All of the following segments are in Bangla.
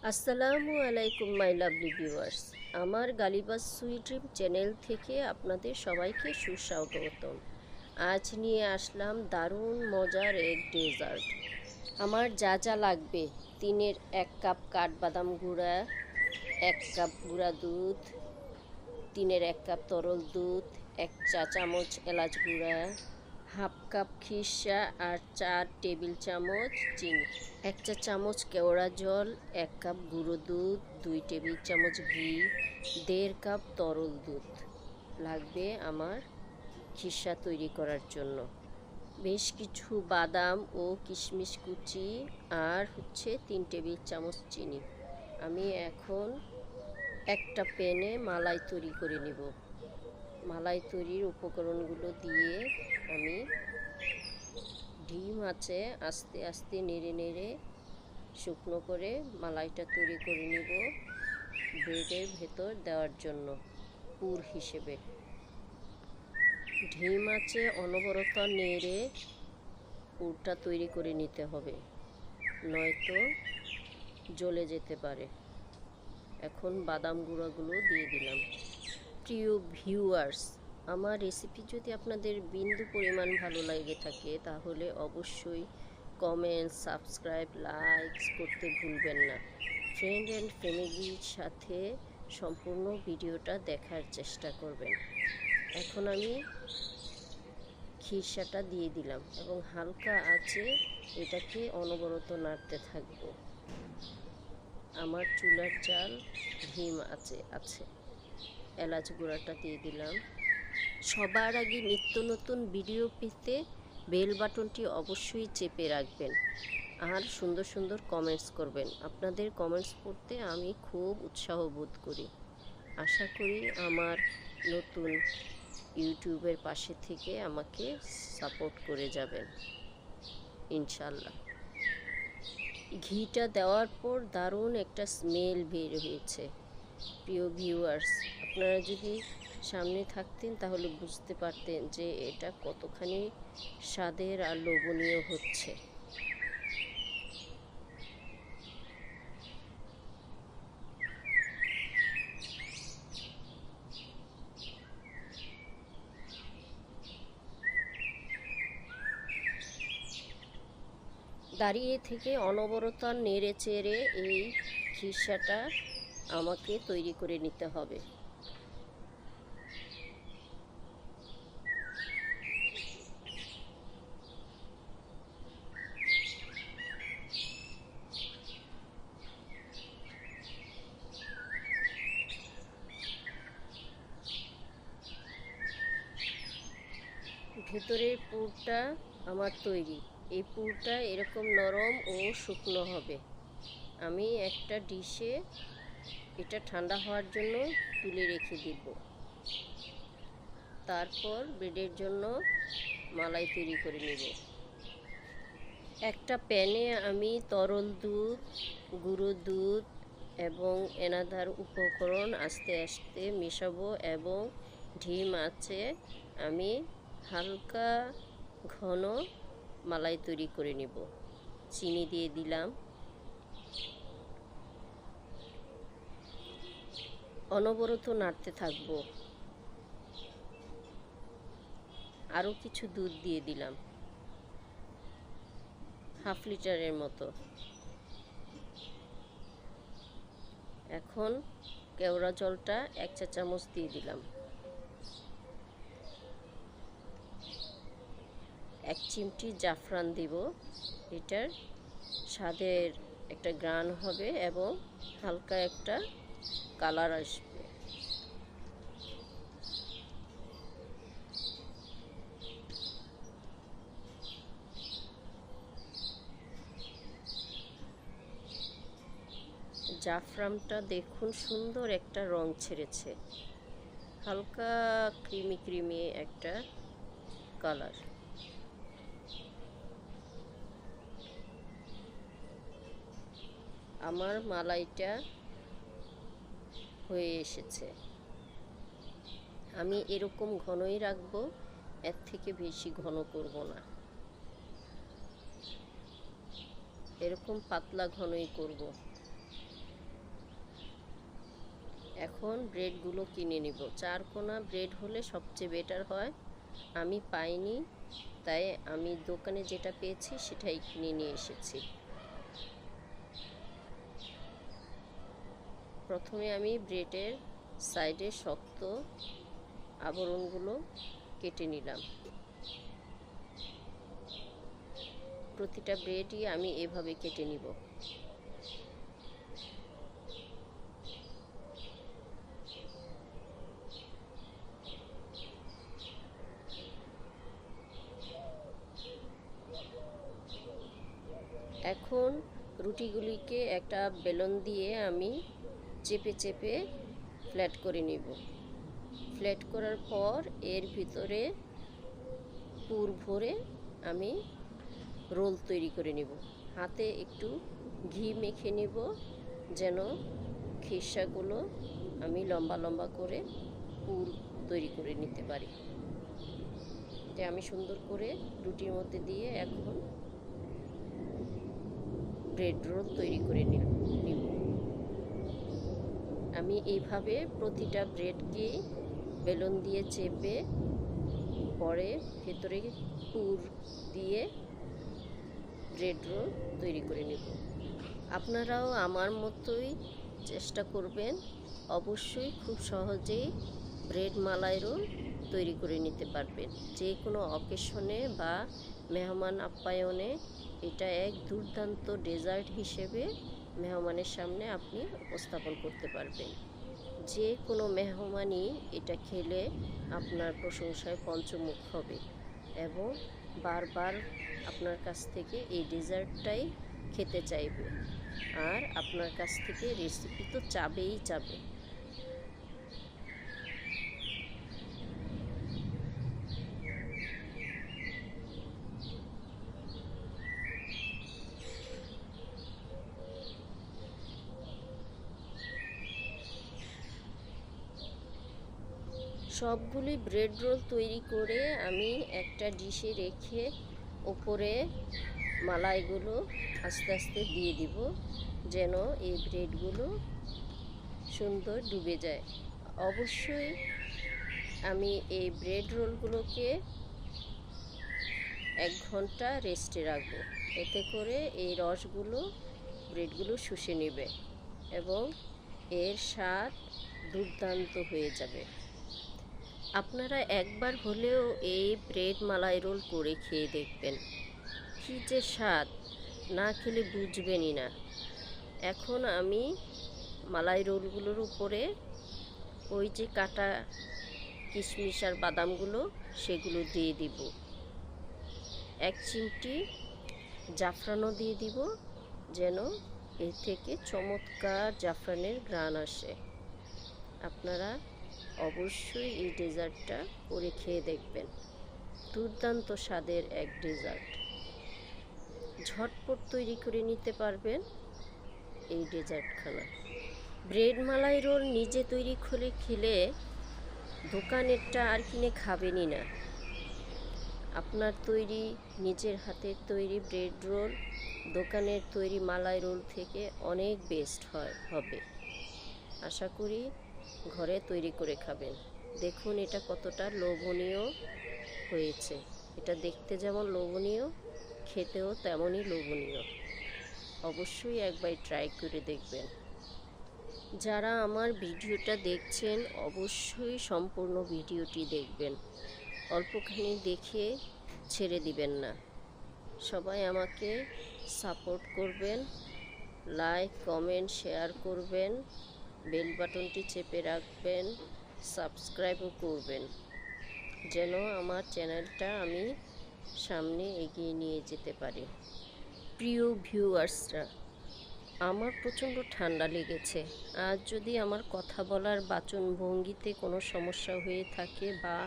আসসালামু আলাইকুম মাই লাভলি ভিউয়ার্স। আমার গালিবাস সুইট ড্রিম চ্যানেল থেকে আপনাদের সবাইকে সুস্বাগতম। আজ নিয়ে আসলাম দারুণ মজার এক ডেজার্ট। আমার যা যা লাগবে: 1 কাপ কাঠবাদাম গুঁড়া, 1 কাপ গুঁড়া দুধ, 1 কাপ তরল দুধ, 1 চা চামচ এলাচ গুঁড়া, 1/2 কাপ খিরসা আর 4 টেবিল চামচ চিনি, 1 চা চামচ কেওড়া জল, 1 কাপ গুঁড়ো দুধ, 2 টেবিল চামচ ঘি, 1.5 কাপ তরল দুধ লাগবে আমার খিরসা তৈরি করার জন্য। বেশ কিছু বাদাম ও কিশমিশ কুচি আর 3 টেবিল চামচ চিনি। আমি এখন একটা প্যানে মালাই তৈরি করে নিব। মালাই তৈরির উপকরণগুলো দিয়ে আমি ডিম আছে আস্তে আস্তে নেড়ে নেড়ে শুকনো করে মালাইটা তৈরি করে নিব ব্রেডের ভেতর দেওয়ার জন্য পুর হিসেবে। ডিম আছে অনবরত নেড়ে পুরটা তৈরি করে নিতে হবে, নয়তো জ্বলে যেতে পারে। এখন বাদাম গুঁড়াগুলো দিয়ে দিলাম। প্রিয় ভিউয়ার্স, আমার রেসিপি যদি আপনাদের বিন্দু পরিমাণ ভালো লেগে থাকে তাহলে অবশ্যই কমেন্ট, সাবস্ক্রাইব, লাইকস করতে ভুলবেন না। ফ্রেন্ড অ্যান্ড ফ্যামিলির সাথে সম্পূর্ণ ভিডিওটা দেখার চেষ্টা করবেন। এখন আমি খিরসাটা দিয়ে দিলাম এবং হালকা আঁচে এটাকে অনবরত নাড়তে থাকব। আমার চুলার জাল ধিম আছে। এলাচ গুঁড়াটা দিয়ে দিলাম। সবার আগে নিত্য নতুন ভিডিও পেতে বেল বাটনটি অবশ্যই চেপে রাখবেন আর সুন্দর সুন্দর কমেন্টস করবেন। আপনাদের কমেন্টস পড়তে আমি খুব উৎসাহ বোধ করি। আশা করি আমার নতুন ইউটিউবের পাশে থেকে আমাকে সাপোর্ট করে যাবেন ইনশাল্লাহ। ঘিটা দেওয়ার পর দারুণ একটা স্মেল বের হয়েছে। প্রিয় ভিউয়ার্স, আপনারা যদি সামনে থাকতেন তাহলে বুঝতে পারতেন যে এটা কতখানি স্বাদের আর লোভনীয় হচ্ছে। দাঁড়িয়ে থেকে অনবরত নেড়ে চেড়ে এই খিরসাটা আমাকে তৈরি করে নিতে হবে। ভেতরের পুরটা আমার তৈরি। এই পুরটা এরকম নরম ও শুকনো হবে। আমি একটা ডিশে এটা ঠান্ডা হওয়ার জন্য তুলে রেখে দিব। তারপর ব্রেডের জন্য মালাই তৈরি করে নেব। একটা প্যানে আমি তরল দুধ, গুঁড়ো দুধ এবং এনাদার উপকরণ আস্তে আস্তে মেশাবো এবং ডিম আছে আমি হালকা ঘন মালাই তৈরি করে নেব। চিনি দিয়ে দিলাম। অনবরত নাড়তে থাকবো। আরও কিছু দুধ দিয়ে দিলাম, 1/2 লিটারের মতো। এখন কেওড়া জলটা 1 চা চামচ দিয়ে দিলাম। 1 চিমটি জাফরান দিব। এটার স্বাদের একটা গ্রান হবে এবং হালকা একটা কালার আসবে। জাফরানটা দেখুন সুন্দর একটা রং ছেড়েছে, হালকা ক্রিমি ক্রিমি একটা কালার। আমার মালাইটা হয়ে এসেছে। আমি এরকম ঘনই রাখবো, এর থেকে বেশি ঘন করব না। এরকম পাতলা ঘনই করব। এখন ব্রেডগুলো কিনে নিব। 4 কোনা ব্রেড হলে সবচেয়ে বেটার হয়। আমি পাইনি, তাই আমি দোকানে যেটা পেয়েছি সেটাই কিনে নিয়ে এসেছি। প্রথমে আমি ব্রেডের সাইডে শক্ত আবরণগুলো কেটে নিলাম। প্রতিটা ব্রেডই আমি এভাবে কেটে নিব। এখন রুটিগুলিকে একটা বেলন দিয়ে আমি চেপে চেপে ফ্ল্যাট করে নিব। ফ্ল্যাট করার পর এর ভিতরে পুর ভরে আমি রোল তৈরি করে নিব। হাতে একটু ঘি মেখে নিব যেন খিসাগুলো আমি লম্বা লম্বা করে পুর তৈরি করে নিতে পারি। এটা আমি সুন্দর করে রুটির মধ্যে দিয়ে এখন ব্রেড রোল তৈরি করে নিব। আমি এইভাবে প্রতিটা ব্রেডকে বেলুন দিয়ে চেপে পরে ভেতরে পুর দিয়ে ব্রেড রোল তৈরি করে নেব। আপনারাও আমার মতোই চেষ্টা করবেন। অবশ্যই খুব সহজেই ব্রেড মালাই রোল তৈরি করে নিতে পারবেন। যে কোনো অকেশনে বা মেহমান আপ্যায়নে এটা এক দুর্দান্ত ডেজার্ট হিসেবে মেহমানের সামনে আপনি উপস্থাপন করতে পারবেন। যে কোনো মেহমানই এটা খেলে আপনার প্রশংসায় পঞ্চমুখ হবে এবং বারবার আপনার কাছ থেকে এই ডেজার্টটাই খেতে চাইবে, আর আপনার কাছ থেকে রেসিপি তো চাবেই চাবে। সবগুলি ব্রেড রোল তৈরি করে আমি একটা ডিশে রেখে ওপরে মালাইগুলো আস্তে আস্তে দিয়ে দিব যেন এই ব্রেডগুলো সুন্দর ডুবে যায়। অবশ্যই আমি এই ব্রেড রোলগুলোকে 1 ঘন্টা রেস্টে রাখবো, এতে করে এই রসগুলো ব্রেডগুলো শুষে নেবে এবং এর স্বাদ দুর্দান্ত হয়ে যাবে। আপনারা একবার হলেও এই ব্রেড মালাই রোল করে খেয়ে দেখবেন, কী যে স্বাদ, না খেলে বুঝবেনই না। এখন আমি মালাই রোলগুলোর উপরে ওই যে কাটা কিশমিশ আর বাদামগুলো সেগুলো দিয়ে দিব। 1 চিমটি জাফরানও দিয়ে দিব যেন এর থেকে চমৎকার জাফরানের ঘ্রাণ আসে। আপনারা অবশ্যই এই ডেজার্টটা করে খেয়ে দেখবেন। দুর্দান্ত স্বাদের এক ডেজার্ট, ঝটপট তৈরি করে নিতে পারবেন এই ডেজার্টখানা। ব্রেড মালাই রোল নিজে তৈরি করে খেলে দোকানেরটা আর কিনে খাবেনই না। আপনার তৈরি নিজের হাতের তৈরি ব্রেড রোল দোকানের তৈরি মালাই রোল থেকে অনেক বেস্ট হবে। আশা করি ঘরে তৈরি করে খাবেন। দেখুন এটা কতটা লোভনীয় হয়েছে। এটা দেখতে যেমন লোভনীয়, খেতেও তেমনই লোভনীয়। অবশ্যই একবার ট্রাই করে দেখবেন। যারা আমার ভিডিওটা দেখছেন অবশ্যই সম্পূর্ণ ভিডিওটি দেখবেন, অল্পখানি দেখে ছেড়ে দিবেন না। সবাই আমাকে সাপোর্ট করবেন, লাইক কমেন্ট শেয়ার করবেন, বেল বাটনটি চেপে রাখবেন, সাবস্ক্রাইবও করবেন যেন আমার চ্যানেলটা আমি সামনে এগিয়ে নিয়ে যেতে পারি। প্রিয় ভিউয়ার্সরা, আমার প্রচণ্ড ঠান্ডা লেগেছে। আজ যদি আমার কথা বলার বাচনভঙ্গিতে কোনো সমস্যা হয়ে থাকে বা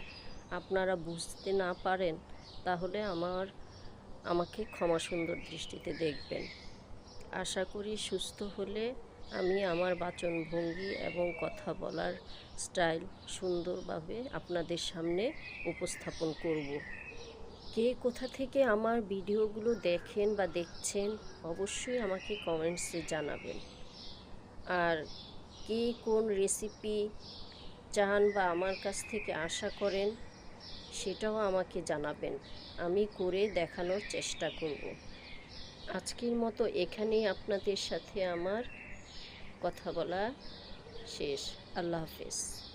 আপনারা বুঝতে না পারেন তাহলে আমাকে ক্ষমা সুন্দর দৃষ্টিতে দেখবেন। আশা করি সুস্থ হলে আমি আমার বাচনভঙ্গি এবং কথা বলার স্টাইল সুন্দরভাবে আপনাদের সামনে উপস্থাপন করব। কে কোথা থেকে আমার ভিডিওগুলো দেখেন বা দেখছেন অবশ্যই আমাকে কমেন্টসে জানাবেন। আর কে কোন রেসিপি চান বা আমার কাছ থেকে আশা করেন সেটাও আমাকে জানাবেন, আমি করে দেখানোর চেষ্টা করব। আজকের মতো এখানেই আপনাদের সাথে আমার কথা বলা শেষ। আল্লাহ হাফেজ।